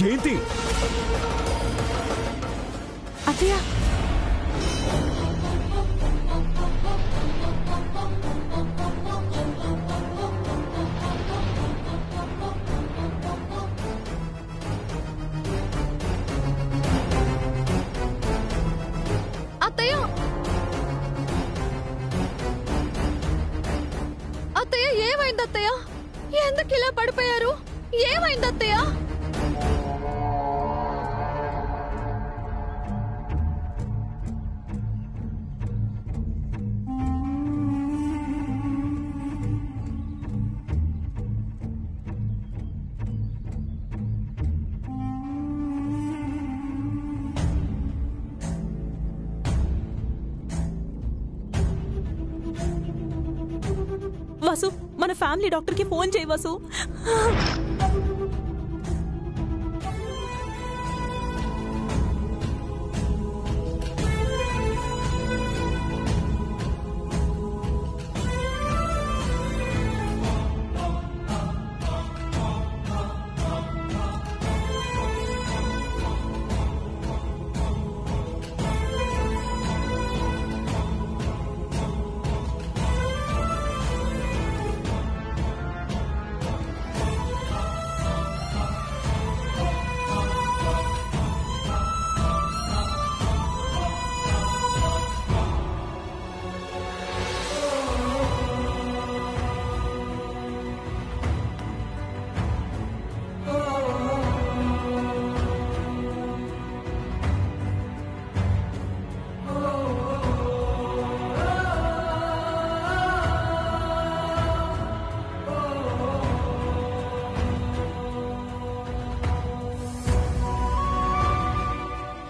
జయంతి అత్తయ్య అత్తయ్య అత్తయ్య ఏమైంది అత్తయ్య? ఎందుకు ఇలా పడిపోయారు? ఏమైంది అత్తయ్య? వాసు, మన ఫ్యామిలీ డాక్టర్ కి ఫోన్ చేయి వాసు.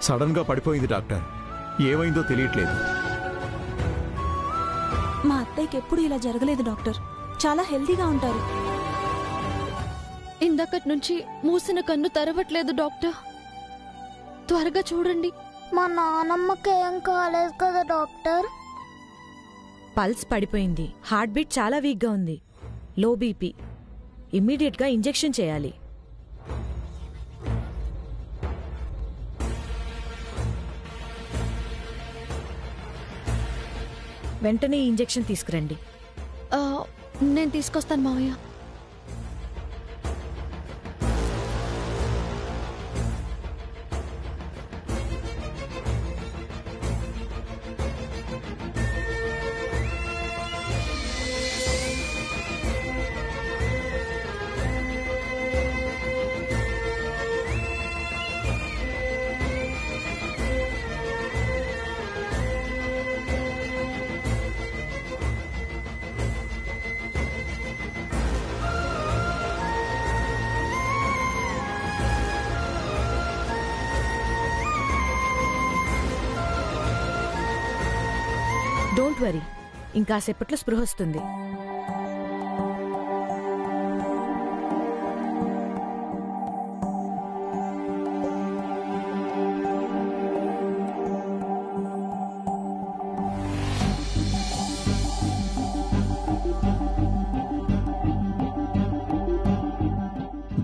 సడన్ గా పడిపోయింది డాక్టర్. ఏమైందో తెలియట్లేదు. మా అత్తయ్యకి ఎప్పుడు ఇలా జరగలేదు డాక్టర్. చాలా హెల్దీగా ఉంటారు. ఇందాకటి నుంచి మూసిన కన్ను తెరవట్లేదు డాక్టర్. త్వరగా చూడండి. మా నానమ్మకి ఏం కాలేదు కదా డాక్టర్? పల్స్ పడిపోయింది. హార్ట్ బీట్ చాలా వీక్గా ఉంది. Low BP. ఇమ్మీడియట్గా ఇంజెక్షన్ చేయాలి. వెంటనే ఇంజెక్షన్ తీసుకురండి. నేను తీసుకొస్తాను మావయ్య. డోంట్ వరీ, ఇంకాసేపట్లో స్పృహ వస్తుంది.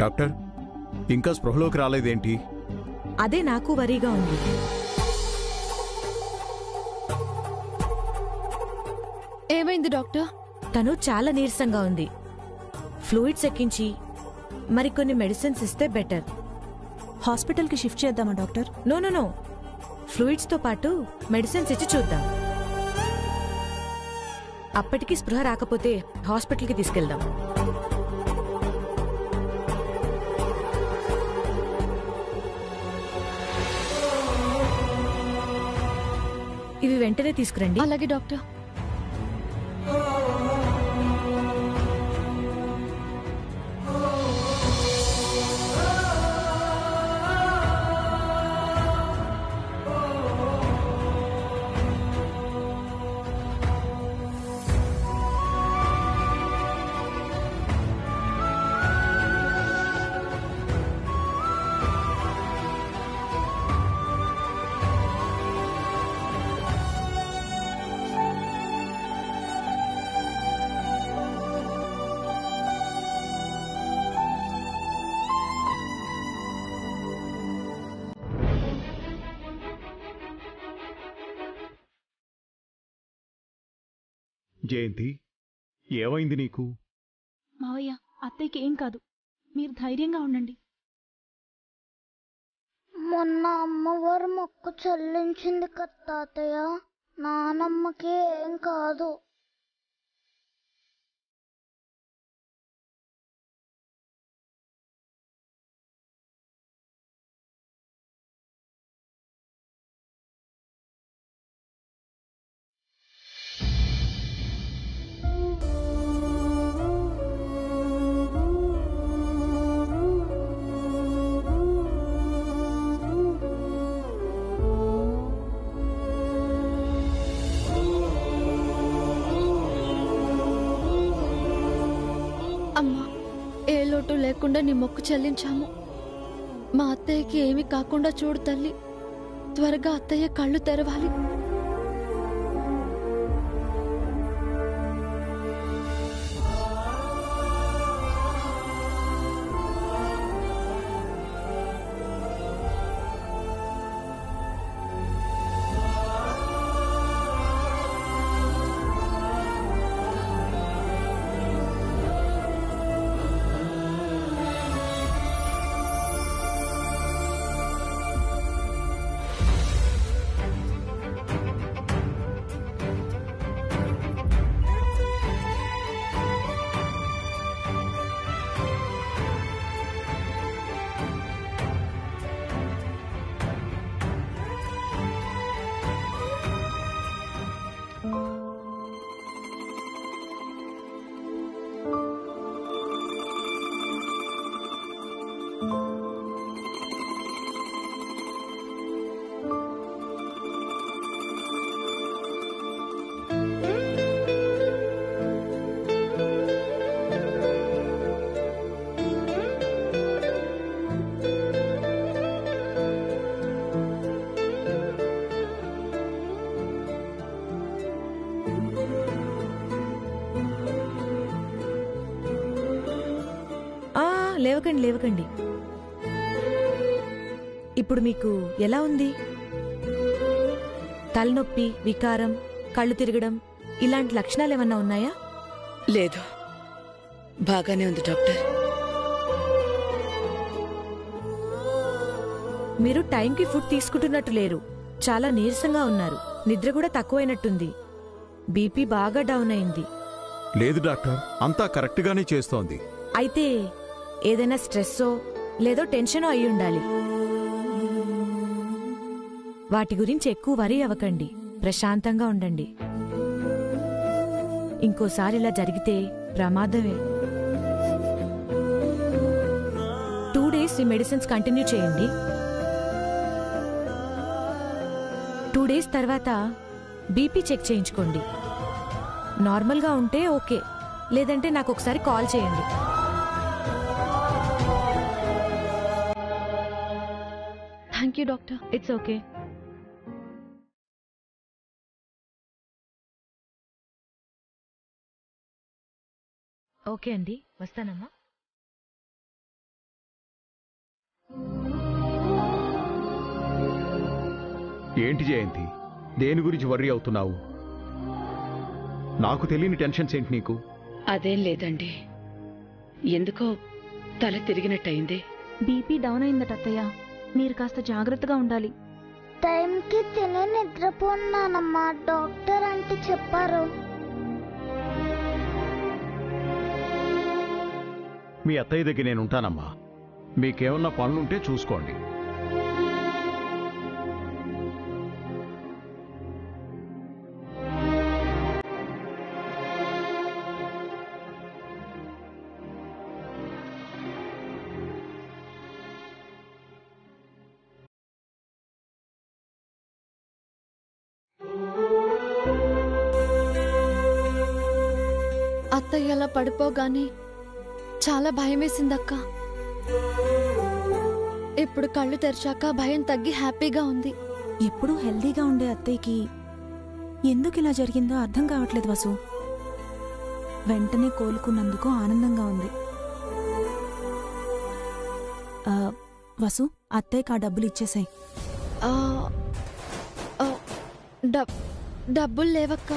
డాక్టర్, ఇంకా స్పృహలోకి రాలేదేంటి? అదే నాకు వరీగా ఉంది. ఏమైంది డాక్టర్? తను చాలా నీరసంగా ఉంది. ఫ్లూయిడ్స్ ఎక్కించి మరికొన్ని మెడిసిన్స్ ఇస్తే బెటర్. హాస్పిటల్కి షిఫ్ట్ చేద్దామా డాక్టర్? నో నో నో, ఫ్లూయిడ్స్తో పాటు మెడిసిన్స్ ఇచ్చి చూద్దాం. అప్పటికి స్పృహ రాకపోతే హాస్పిటల్కి తీసుకెళ్దాం. ఇవి వెంటనే తీసుకురండి. అలాగే డాక్టర్. జయంతి, ఏమైంది నీకు? మావయ్య, అత్తయ్యకి ఏం కాదు. మీరు ధైర్యంగా ఉండండి. మొన్న అమ్మవారు మొక్కు చెల్లించింది కదా తాతయ్య, నానమ్మకి ఏం కాదు. అమ్మా, ఏ లోటు లేకుండా నీ మొక్కు చెల్లించాము. మా అత్తయ్యకి ఏమీ కాకుండా చూడు తల్లి. త్వరగా అత్తయ్య కళ్ళు తెరవాలి. లేవకండి లేవకండి. ఇప్పుడు మీకు ఎలా ఉంది? తలనొప్పి, వికారం, కళ్ళు తిరగడం ఇలాంటి లక్షణాలు ఏమన్నా ఉన్నాయా? లేదు, బాగానే ఉంది డాక్టర్. మీరు టైంకి ఫుడ్ తీసుకుంటున్నట్టు లేరు. చాలా నీరసంగా ఉన్నారు. నిద్ర కూడా తక్కువైనట్టుంది. బీపీ బాగా డౌన్ అయింది. లేదు డాక్టర్, అంతా కరెక్ట్గానే చేస్తోంది. అయితే ఏదైనా స్ట్రెస్సో లేదో టెన్షనో అయి ఉండాలి. వాటి గురించి ఎక్కువ వరీ అవ్వకండి. ప్రశాంతంగా ఉండండి. ఇంకోసారి ఇలా జరిగితే ప్రమాదమే. 2 days ఈ మెడిసిన్స్ కంటిన్యూ చేయండి. 2 days తర్వాత బీపీ చెక్ చేయించుకోండి. నార్మల్గా ఉంటే ఓకే, లేదంటే నాకు ఒకసారి కాల్ చేయండి. Thank you doctor. It's okay. Okay అండి, వస్తానమ్మా. ఏంటి జయంతి, దేని గురించి వర్రీ అవుతున్నావు? నాకు తెలియని టెన్షన్స్ ఏంటి నీకు? అదేం లేదండి, ఎందుకో తల తిరిగినట్టయింది. బీపీ డౌన్ అయిందట అత్తయ్య. మీరు కాస్త జాగ్రత్తగా ఉండాలి. టైంకి తిని నిద్రపోన్నానమ్మా, డాక్టర్ అంటే చెప్పారు. మీ అత్తయ్య దగ్గర నేను ఉంటానమ్మా. మీకేమన్నా పనులుంటే చూసుకోండి. అత్తయ్య అలా పడిపోగానే చాలా భయం వేసిందక్క. ఇప్పుడు కళ్ళు తెరిచాక భయం తగ్గి హ్యాపీగా ఉంది. ఎప్పుడూ హెల్దీగా ఉండే అత్తయ్యకి ఎందుకు ఇలా జరిగిందో అర్థం కావట్లేదు వసు. వెంటనే కోలుకున్నందుకు ఆనందంగా ఉంది. వసు, అత్తయ్యకి ఆ డబ్బులు ఇచ్చేసాయి. డబ్బులు లేవక్క.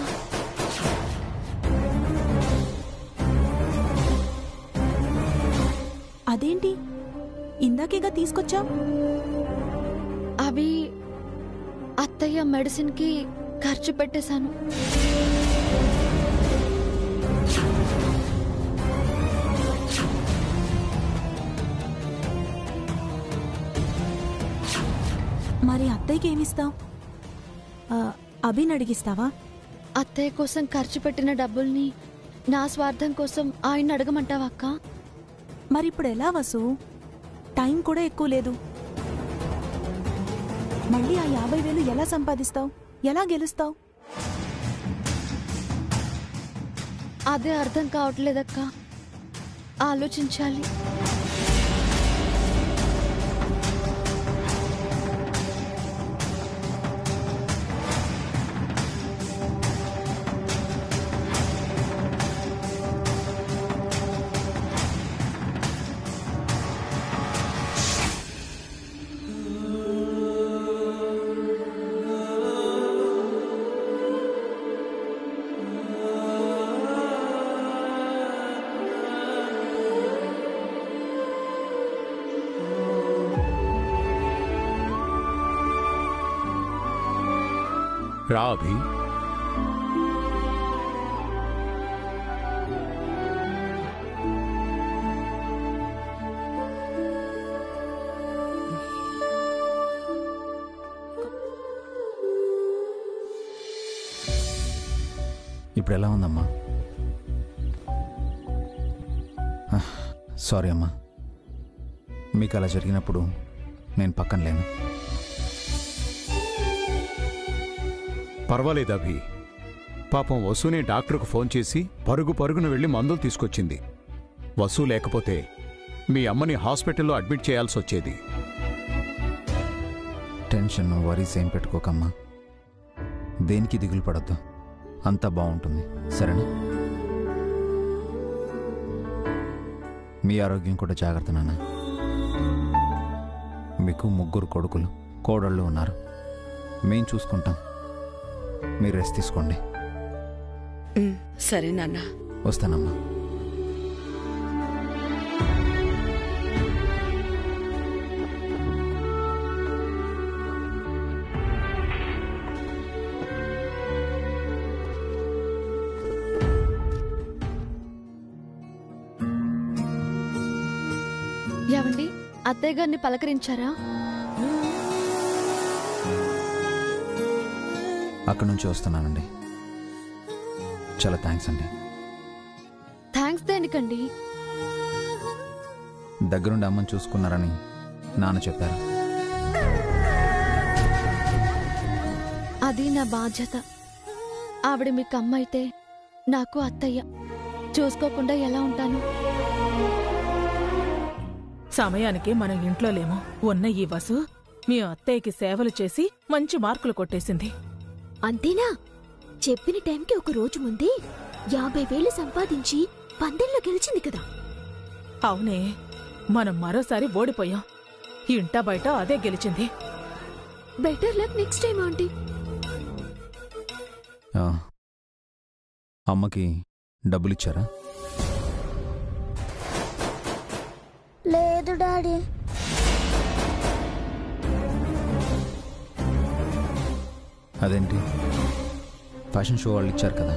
అదేంటి ఇందాకేగా తీసుకొచ్చా? అవి అత్తయ్య మెడిసిన్కి ఖర్చు పెట్టేశాను. మరి అత్తయ్యకి ఏమిస్తావు? అభిని అడిగిస్తావా? అత్తయ్య కోసం ఖర్చు పెట్టిన డబ్బుల్ని నా స్వార్థం కోసం ఆయన అడగమంటావా అక్క? మరిప్పుడు ఎలా వసు? టైం కూడా ఎక్కువ లేదు. మళ్ళీ ఆ 50,000 ఎలా సంపాదిస్తావు? ఎలా గెలుస్తావు? అదే అర్థం కావట్లేదక్క. ఆలోచించాలి. రా అభి. ఇప్పుడు ఎలా ఉందమ్మా? సారీ అమ్మా, మీకు అలా జరిగినప్పుడు నేను పక్కన లేను. పర్వాలేదు అభి. పాపం వసునే డాక్టర్కు ఫోన్ చేసి పరుగున వెళ్ళి మందులు తీసుకొచ్చింది. వసు లేకపోతే మీ అమ్మని హాస్పిటల్లో అడ్మిట్ చేయాల్సి వచ్చేది. టెన్షన్ వరీస్ ఏం పెట్టుకోకమ్మా. దేనికి దిగులు పడద్దు, అంతా బాగుంటుంది. సరేనా? మీ ఆరోగ్యం కూడా జాగ్రత్త నాన్న. మీకు 3 కొడుకులు, కోడళ్ళు ఉన్నారు. మేం చూసుకుంటాం. మీరు రెస్ట్ తీసుకోండి. సరే నాన్న. వస్తానమ్మా. ఏవండి, అత్తయ్య గారిని పలకరించారా? అక్కడి నుంచి వస్తున్నానండి. చాలా థ్యాంక్స్ అండి. థ్యాంక్స్ దేనికండి? దగ్గరుండి అమ్మని చూసుకున్నారని నాన్న చెప్పారు. అది నా బాధ్యత. ఆవిడ మీకు అమ్మ అయితే నాకు అత్తయ్య. చూసుకోకుండా ఎలా ఉంటాను? సమయానికి మనం ఇంట్లో లేము. ఉన్న ఈ వసు మీ అత్తయ్యకి సేవలు చేసి మంచి మార్కులు కొట్టేసింది. అంతేనా? చెప్పిన టైంకి ఒక రోజు ముందే 50,000 సంపాదించి పందెంలో గెలిచింది కదా. అవునే, మనం మరోసారి ఓడిపోయాం. ఇంటా బయట అదే గెలిచింది. Better luck next time aunty. అమ్మకి డబ్బులిచ్చారా? లేదు డాడీ. అదేంటి? ఫ్యాషన్ షో వాళ్ళు ఇచ్చారు కదా.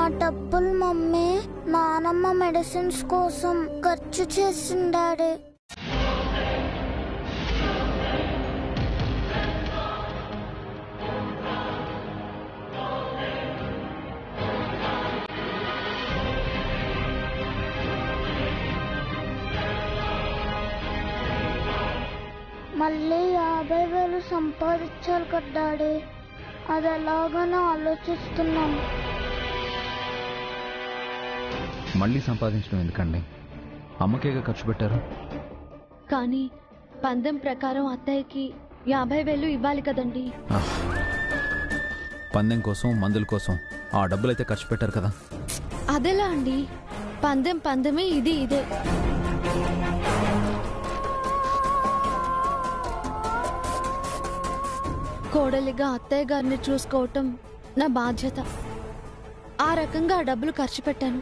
ఆ డబ్బులు మమ్మీ నానమ్మ మెడిసిన్స్ కోసం ఖర్చు చేసింది డాడీ. మళ్ళీ 50,000 సంపాదించాలి కదా డాడీ. అది ఎలాగని ఆలోచిస్తున్నాం. మళ్ళీ సంపాదించడం ఎందుకండి? అమ్మకేగా ఖర్చు పెట్టారు. కానీ పందెం ప్రకారం అత్తయ్యకి 50,000 ఇవ్వాలి కదండి. పందెం కోసం, మందుల కోసం ఆ డబ్బులైతే ఖర్చు పెట్టారు కదా. అదెలా అండి? పందెమే, ఇది ఇదే. కోడలిగా అత్తయ్య గారిని చూసుకోవటం నా బాధ్యత. ఆ రకంగా ఆ డబ్బులు ఖర్చు పెట్టాను.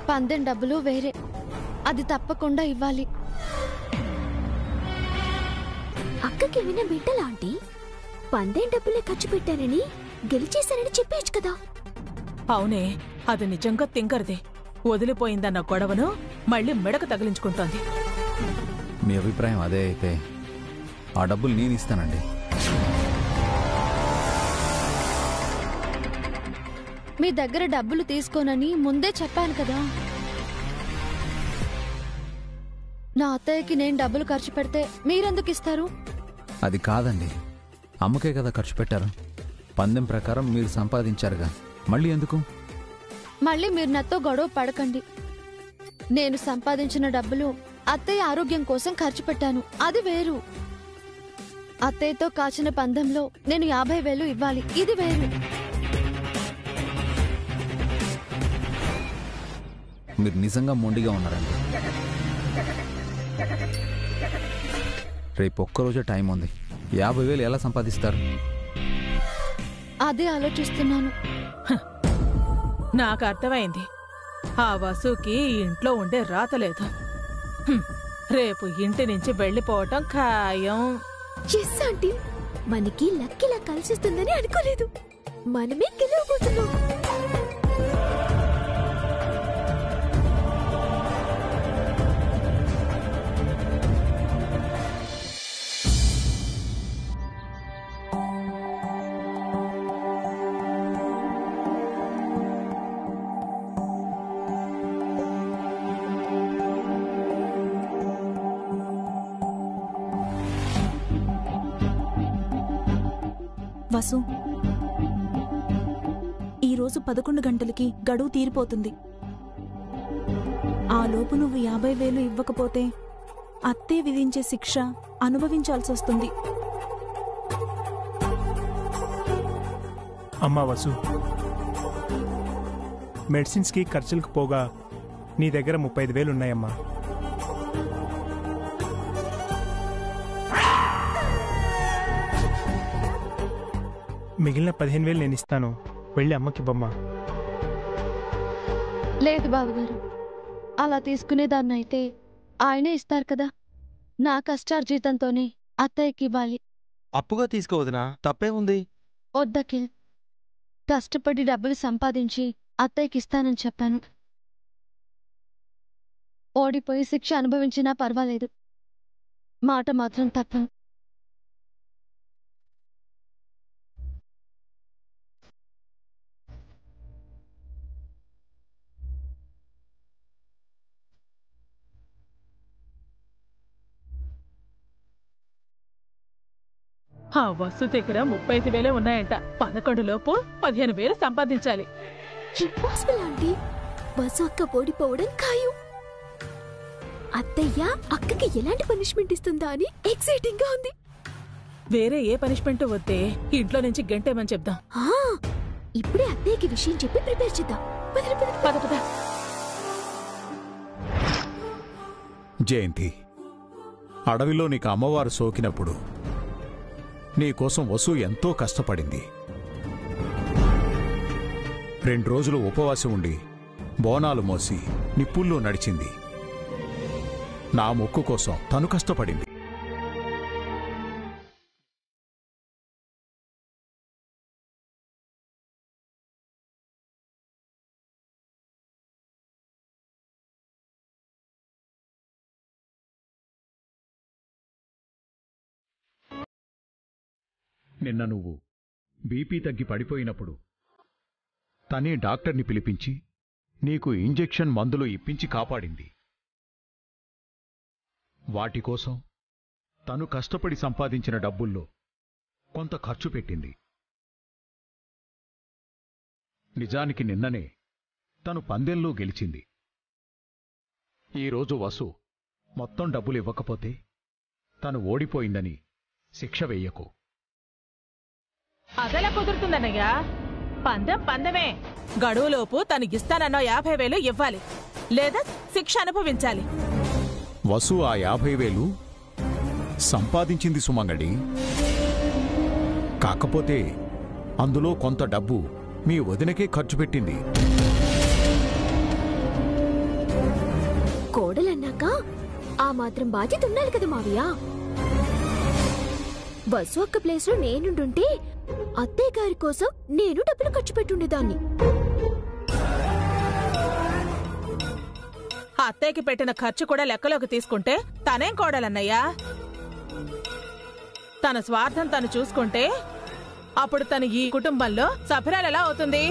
పందెం డబ్బులు వేరే, అది తప్పకుండా ఇవ్వాలి. అక్కకి విన్న బిడ్డలా ఆంటీ? పందెం డబ్బులే ఖర్చు పెట్టానని గెలిచేశానని చెప్పేచ్చు కదా. అవునే, అది నిజంగా తింకరదే. వదిలిపోయిందన్న గొడవను మళ్ళీ మెడకు తగిలించుకుంటోంది. మీ అభిప్రాయం అదే అయితే ఆ డబ్బులు నేను ఇస్తానండి. మీ దగ్గర డబ్బులు తీసుకోనని ముందే చెప్పాను కదా. నా అత్తయ్యకి నేను డబ్బులు ఖర్చు పెడితే మీరెందుకు ఇస్తారు? అది కాదండి, అమ్మకే కదా ఖర్చు పెట్టారు. పందెం ప్రకారం మీరు సంపాదించారుగా, మళ్ళీ ఎందుకు? మళ్ళీ మీరు నాతో గొడవ పడకండి. నేను సంపాదించిన డబ్బులు అత్తయ్య ఆరోగ్యం కోసం ఖర్చు పెట్టాను, అది వేరు. అత్తయ్యతో కాచిన పందెంలో నేను 50,000 ఇవ్వాలి, ఇది వేరు. మీరు నిజంగా మొండిగా ఉన్నారండి. రేపు ఒక్కరోజే టైం ఉంది. 50,000 ఎలా సంపాదిస్తారు? అదే ఆలోచిస్తున్నాను. నాకు అర్థమైంది. ఆ వసుకి ఇంట్లో ఉండే రాతలేదు. రేపు ఇంటి నుంచి వెళ్ళిపోవటం ఖాయం. ఎస్ ఆంటీ, మనకి లక్కిలా కలిసిస్తుందని అనుకోలేదు. మనమే గెలవబోతున్నాం. వసు, ఈరోజు 11 గంటలకి గడువు తీరిపోతుంది. ఆ లోపు నువ్వు 50,000 ఇవ్వకపోతే అత్తే విధించే శిక్ష అనుభవించాల్సి వస్తుంది. అమ్మా వసు, మెడిసిన్స్కి ఖర్చులకు పోగా నీ దగ్గర 35,000 ఉన్నాయమ్మా. మిగిలిన 15,000 నేను ఇస్తాను, వెళ్ళి అమ్మకి బొమ్మా. లేదు బావగారు, అలా తీసుకునేదాన్ని అయితే ఆయనే ఇస్తారు కదా. నా కష్టార్జితంతోనే అత్తయ్యకి ఇవ్వాలి. అప్పుగా తీసుకోవద్దునా, తప్పే ఉంది. వద్దకిల్, కష్టపడి డబ్బులు సంపాదించి అత్తయ్యకి ఇస్తానని చెప్పాను. ఓడిపోయి శిక్ష అనుభవించినా పర్వాలేదు, మాట మాత్రం తప్పను. ఆ వస్తు దగ్గర 35,000 ఉన్నాయంట. 11 లోపు 15,000 సంపాదించాలి. ఇంపాసిబుల్ ఆంటీ, వసు అక్క ఓడిపోవడం ఖాయం. అత్తయ్య అక్కకి ఎలాంటి పనిష్మెంట్ ఇస్తుందా అని ఎక్సైటింగ్ గా ఉంది. వేరే ఏ పనిష్మెంట్ వద్దే, ఇంట్లో నుంచి గంటేమని చెప్దాం. ఇప్పుడే అత్తయ్యకి విషయం చెప్పి ప్రిపేర్ చేద్దాం. పద పద. జయంతి, అడవిలో నీకు అమ్మవారు సోకినప్పుడు నీకోసం వసు ఎంతో కష్టపడింది. 2 రోజులు ఉపవాసం ఉండి బోనాలు మోసి నిప్పుల్లో నడిచింది. నా మొక్కు కోసం తను కష్టపడింది. నిన్న నువ్వు బీపీ తగ్గి పడిపోయినప్పుడు తనే డాక్టర్ని పిలిపించి నీకు ఇంజెక్షన్ మందులు ఇప్పించి కాపాడింది. వాటి కోసం తను కష్టపడి సంపాదించిన డబ్బుల్లో కొంత ఖర్చు పెట్టింది. నిజానికి నిన్ననే తను పందెంలో గెలిచింది. ఈరోజు వసు మొత్తం డబ్బులు ఇవ్వకపోతే తను ఓడిపోయిందని శిక్ష వెయ్యకు. అదెలా కుదురుతుందన్నయ్యా? పందెం పందెమే. గడువులోపు తనకిస్తానన్న 50,000 ఇవ్వాలి, లేదా శిక్ష అనుభవించాలి. వసు ఆ 50,000 సంపాదించింది సుమంగడి. కాకపోతే అందులో కొంత డబ్బు మీ వదినకే ఖర్చు పెట్టింది. ఆ మాత్రం బాధ్యత ఉండాలి కదా మావయ్య. వసు అక్క ప్లేస్ లో నేనుంటుంటే అత్తయ్య గారి కోసం నేను డబ్బులు ఖర్చు పెట్టుండేదాన్ని. అత్తయ్యకి పెట్టిన ఖర్చు కూడా లెక్కలోకి తీసుకుంటే తనేం కోడలన్నయ్యా? తన స్వార్థం తను చూసుకుంటే అప్పుడు తను ఈ కుటుంబంలో సభ్యురాలు ఎలా అవుతుంది?